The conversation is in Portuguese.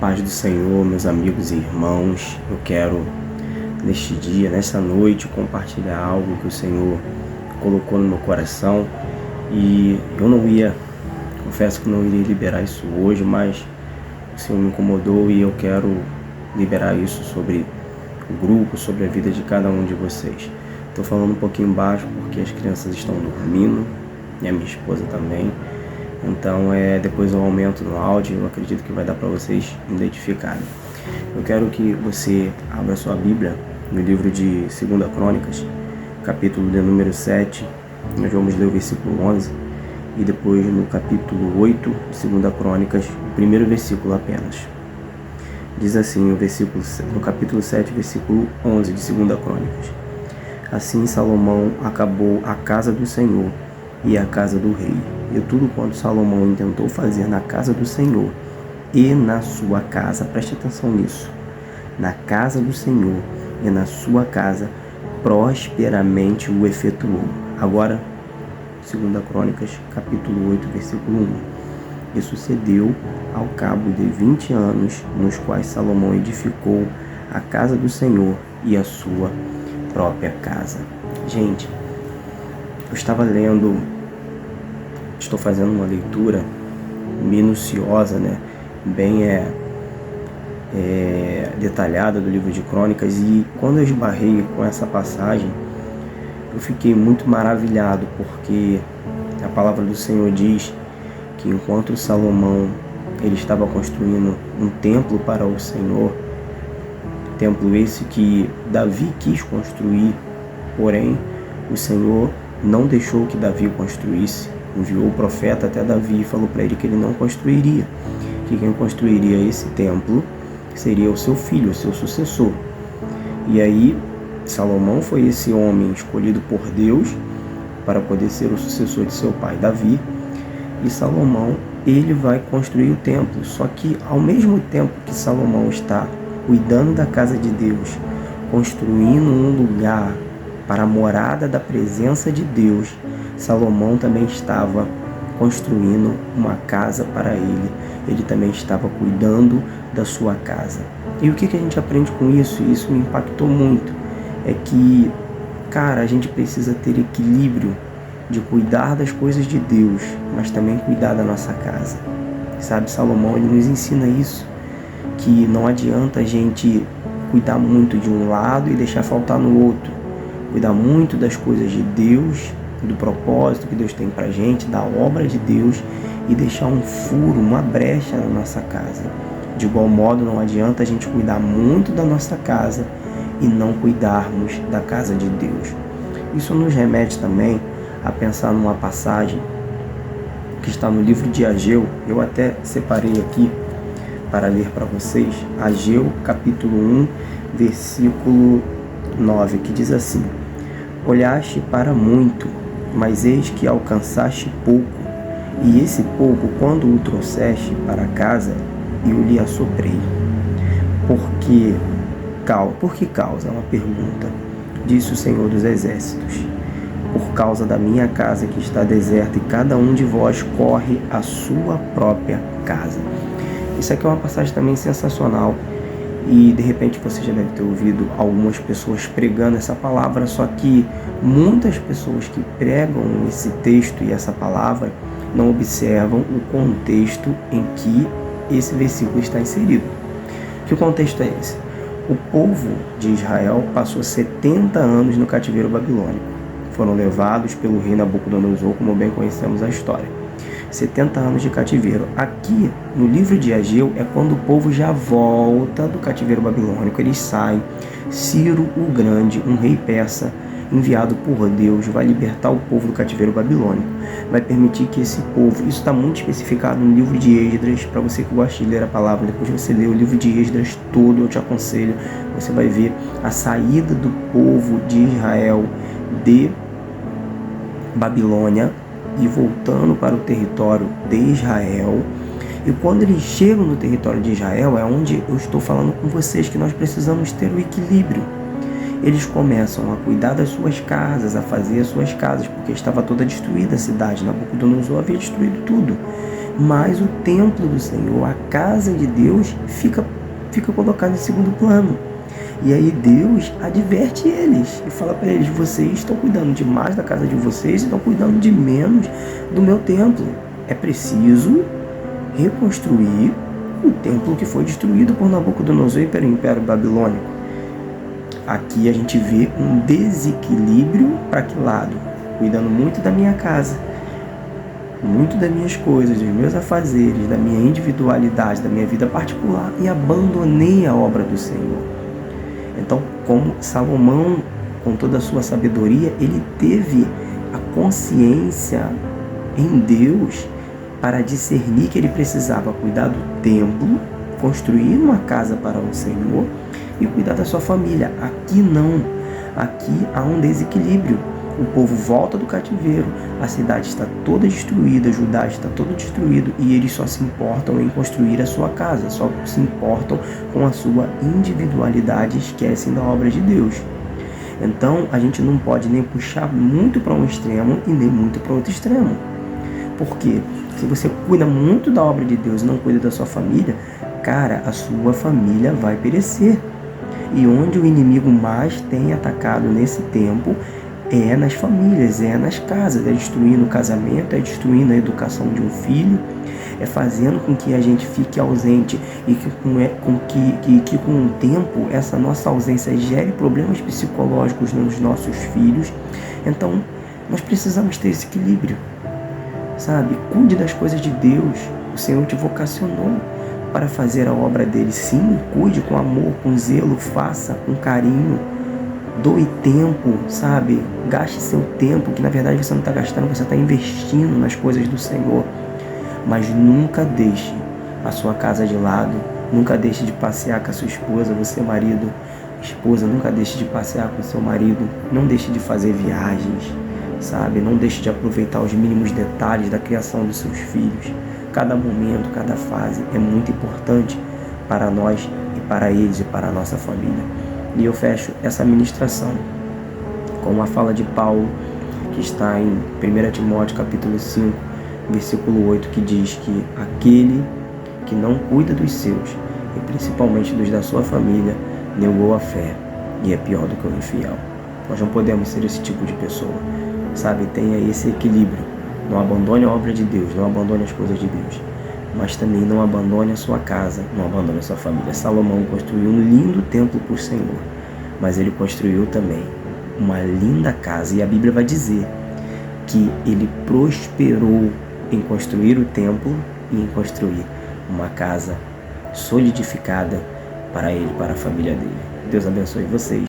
Paz do Senhor, meus amigos e irmãos, eu quero neste dia, nesta noite, compartilhar algo que o Senhor colocou no meu coração e confesso que não iria liberar isso hoje, mas o Senhor me incomodou e eu quero liberar isso sobre o grupo, sobre a vida de cada um de vocês. Estou falando um pouquinho baixo porque as crianças estão dormindo e a minha esposa também. Então, depois eu aumento no áudio, eu acredito que vai dar para vocês identificarem. Eu quero que você abra sua Bíblia no livro de 2 Crônicas, capítulo de número 7. Nós vamos ler o versículo 11 e depois no capítulo 8 de 2 Crônicas, o primeiro versículo apenas. Diz assim no capítulo 7, versículo 11 de 2 Crônicas. Assim Salomão acabou a casa do Senhor e a casa do rei, e tudo quanto Salomão intentou fazer na casa do Senhor e na sua casa, preste atenção nisso, na casa do Senhor e na sua casa, prosperamente o efetuou. Agora, 2 Crônicas, capítulo 8, versículo 1. E sucedeu ao cabo de 20 anos, nos quais Salomão edificou a casa do Senhor e a sua própria casa. Gente, eu estava lendo, estou fazendo uma leitura minuciosa, bem detalhada do livro de Crônicas, e quando eu esbarrei com essa passagem, eu fiquei muito maravilhado, porque a palavra do Senhor diz que enquanto Salomão ele estava construindo um templo para o Senhor, templo esse que Davi quis construir, porém o Senhor não deixou que Davi construísse, enviou o profeta até Davi e falou para ele que ele não construiria, que quem construiria esse templo seria o seu filho, o seu sucessor. E aí Salomão foi esse homem escolhido por Deus para poder ser o sucessor de seu pai Davi, e Salomão ele vai construir o templo. Só que ao mesmo tempo que Salomão está cuidando da casa de Deus, construindo um lugar para a morada da presença de Deus, Salomão também estava construindo uma casa para ele. Ele também estava cuidando da sua casa. E o que a gente aprende com isso? E isso me impactou muito. É que, a gente precisa ter equilíbrio de cuidar das coisas de Deus, mas também cuidar da nossa casa. Sabe, Salomão ele nos ensina isso, que não adianta a gente cuidar muito de um lado e deixar faltar no outro. Cuidar muito das coisas de Deus, do propósito que Deus tem pra gente, da obra de Deus, e deixar um furo, uma brecha na nossa casa. De igual modo, não adianta a gente cuidar muito da nossa casa e não cuidarmos da casa de Deus. Isso nos remete também a pensar numa passagem que está no livro de Ageu. Eu até separei aqui para ler para vocês. Ageu, capítulo 1, versículo 9, que diz assim: Olhaste para muito, mas eis que alcançaste pouco, e esse pouco, quando o trouxeste para casa, eu lhe assoprei. Por que causa? É uma pergunta. Disse o Senhor dos Exércitos: por causa da minha casa que está deserta, e cada um de vós corre à sua própria casa. Isso aqui é uma passagem também sensacional, e de repente você já deve ter ouvido algumas pessoas pregando essa palavra, só que muitas pessoas que pregam esse texto e essa palavra não observam o contexto em que esse versículo está inserido. Que contexto é esse? O povo de Israel passou 70 anos no cativeiro babilônico. Foram levados pelo rei Nabucodonosor, como bem conhecemos a história. 70 anos de cativeiro. Aqui, no livro de Ageu, é quando o povo já volta do cativeiro babilônico. Eles saem. Ciro o Grande, um rei persa, enviado por Deus, vai libertar o povo do cativeiro babilônico. Vai permitir que esse povo... Isso está muito especificado no livro de Esdras. Para você que gosta de ler a palavra, depois você lê o livro de Esdras todo, eu te aconselho. Você vai ver a saída do povo de Israel de Babilônia e voltando para o território de Israel. E quando eles chegam no território de Israel, é onde eu estou falando com vocês que nós precisamos ter o equilíbrio. Eles começam a cuidar das suas casas, a fazer as suas casas, porque estava toda destruída a cidade. Nabucodonosor havia destruído tudo. mas o templo do Senhor, a casa de Deus, fica colocada em segundo plano. E aí Deus adverte eles e fala para eles: vocês estão cuidando demais da casa de vocês e estão cuidando de menos do meu templo. É preciso reconstruir o templo que foi destruído por Nabucodonosor e pelo Império Babilônico. Aqui a gente vê um desequilíbrio para que lado? Cuidando muito da minha casa, muito das minhas coisas, dos meus afazeres, da minha individualidade, da minha vida particular, e abandonei a obra do Senhor. Então, como Salomão, com toda a sua sabedoria, ele teve a consciência em Deus para discernir que ele precisava cuidar do templo, construir uma casa para o Senhor e cuidar da sua família. Aqui não. Aqui há um desequilíbrio. O povo volta do cativeiro, a cidade está toda destruída, Judá está todo destruído, e eles só se importam em construir a sua casa, só se importam com a sua individualidade e esquecem da obra de Deus. Então a gente não pode nem puxar muito para um extremo e nem muito para outro extremo. Porque se você cuida muito da obra de Deus e não cuida da sua família, cara, a sua família vai perecer. E onde o inimigo mais tem atacado nesse tempo é nas famílias, é nas casas, é destruindo o casamento, é destruindo a educação de um filho, é fazendo com que a gente fique ausente e que com o tempo essa nossa ausência gere problemas psicológicos nos nossos filhos. Então nós precisamos ter esse equilíbrio, sabe? Cuide das coisas de Deus. O Senhor te vocacionou para fazer a obra dele. Sim, cuide com amor, com zelo, faça com carinho. Doe tempo, sabe? Gaste seu tempo, que na verdade você não está gastando, você está investindo nas coisas do Senhor. Mas nunca deixe a sua casa de lado, nunca deixe de passear com a sua esposa, você marido, esposa, nunca deixe de passear com o seu marido, não deixe de fazer viagens, sabe? Não deixe de aproveitar os mínimos detalhes da criação dos seus filhos. Cada momento, cada fase é muito importante para nós e para eles e para a nossa família. E eu fecho essa ministração com uma fala de Paulo, que está em 1 Timóteo capítulo 5, versículo 8, que diz que aquele que não cuida dos seus, e principalmente dos da sua família, negou a fé e é pior do que o infiel. Nós não podemos ser esse tipo de pessoa, sabe? Tenha esse equilíbrio. Não abandone a obra de Deus, não abandone as coisas de Deus, mas também não abandone a sua casa, não abandone a sua família. Salomão construiu um lindo templo para o Senhor, mas ele construiu também uma linda casa, e a Bíblia vai dizer que ele prosperou em construir o templo e em construir uma casa solidificada para ele, para a família dele. Deus abençoe vocês